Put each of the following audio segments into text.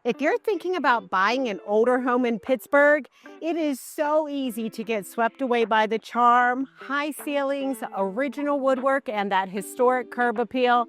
If you're thinking about buying an older home in Pittsburgh, it is so easy to get swept away by the charm, high ceilings, original woodwork, and that historic curb appeal.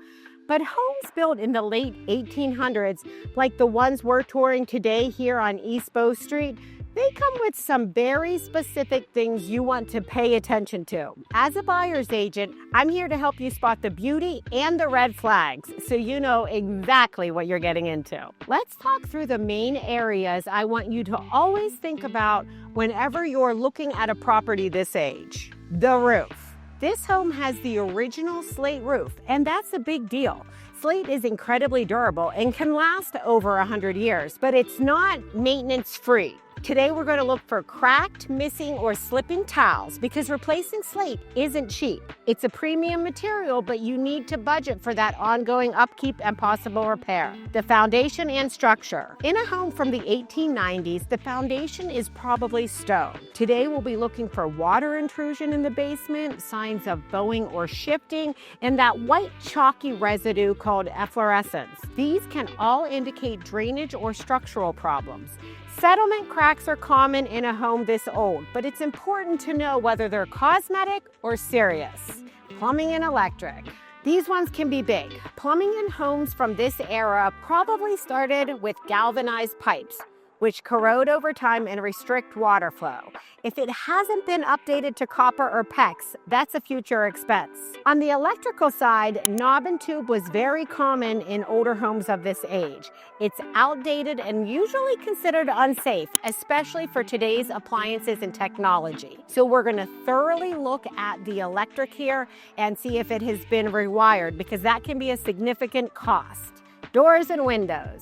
But homes built in the late 1800s, like the ones we're touring today here on East Beau Street, they come with some very specific things you want to pay attention to. As a buyer's agent, I'm here to help you spot the beauty and the red flags so you know exactly what you're getting into. Let's talk through the main areas I want you to always think about whenever you're looking at a property this age. The roof. This home has the original slate roof, and that's a big deal. Slate is incredibly durable and can last over 100 years, but it's not maintenance-free. Today, we're going to look for cracked, missing, or slipping tiles because replacing slate isn't cheap. It's a premium material, but you need to budget for that ongoing upkeep and possible repair. The foundation and structure. In a home from the 1890s, the foundation is probably stone. Today, we'll be looking for water intrusion in the basement, signs of bowing or shifting, and that white chalky residue called efflorescence. These can all indicate drainage or structural problems. Settlement cracks are common in a home this old, but it's important to know whether they're cosmetic or serious. Plumbing and electric. These ones can be big. Plumbing in homes from this era probably started with galvanized pipes, which corrode over time and restrict water flow. If it hasn't been updated to copper or PEX, that's a future expense. On the electrical side, knob and tube was very common in older homes of this age. It's outdated and usually considered unsafe, especially for today's appliances and technology. So we're going to thoroughly look at the electric here and see if it has been rewired, because that can be a significant cost. Doors and windows.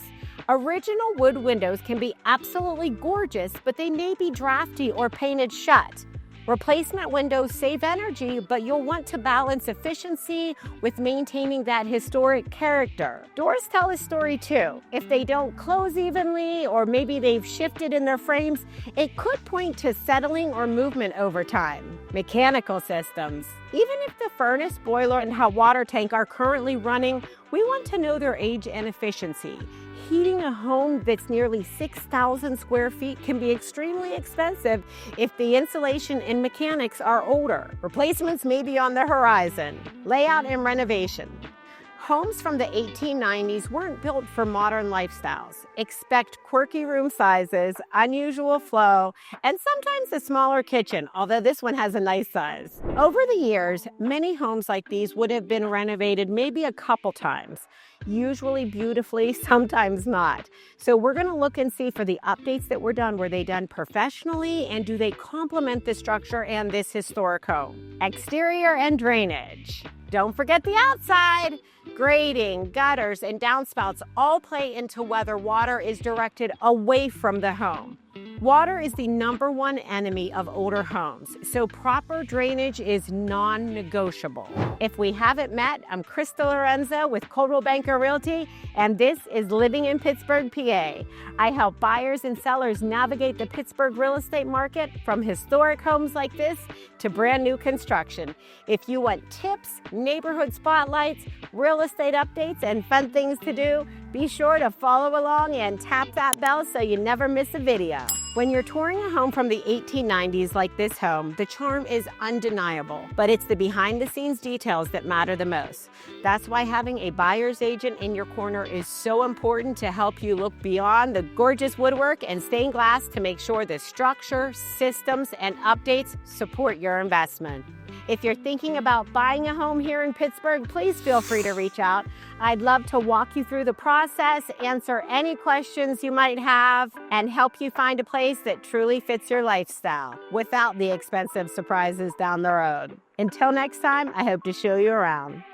Original wood windows can be absolutely gorgeous, but they may be drafty or painted shut. Replacement windows save energy, but you'll want to balance efficiency with maintaining that historic character. Doors tell a story too. If they don't close evenly, or maybe they've shifted in their frames, it could point to settling or movement over time. Mechanical systems. Even if the furnace, boiler, and hot water tank are currently running, we want to know their age and efficiency. Heating a home that's nearly 6,000 square feet can be extremely expensive if the insulation and mechanics are older. Replacements may be on the horizon. Layout and renovation. Homes from the 1890s weren't built for modern lifestyles. Expect quirky room sizes, unusual flow, and sometimes a smaller kitchen, although this one has a nice size. Over the years, many homes like these would have been renovated maybe a couple times. Usually beautifully, sometimes not. So we're going to look and see for the updates that were done. Were they done professionally, and do they complement the structure and this historic home? Exterior and drainage. Don't forget the outside. Grading, gutters, and downspouts all play into whether water is directed away from the home. Water is the #1 enemy of older homes, so proper drainage is non-negotiable. If we haven't met, I'm Krista Lorenzo with Coldwell Banker Realty, and this is Living in Pittsburgh, PA. I help buyers and sellers navigate the Pittsburgh real estate market, from historic homes like this to brand new construction. If you want tips, neighborhood spotlights, real estate updates, and fun things to do, be sure to follow along and tap that bell so you never miss a video. When you're touring a home from the 1890s like this home, the charm is undeniable, but it's the behind-the-scenes details that matter the most. That's why having a buyer's agent in your corner is so important, to help you look beyond the gorgeous woodwork and stained glass to make sure the structure, systems, and updates support your investment. If you're thinking about buying a home here in Pittsburgh, please feel free to reach out. I'd love to walk you through the process, answer any questions you might have, and help you find a place that truly fits your lifestyle without the expensive surprises down the road. Until next time, I hope to show you around.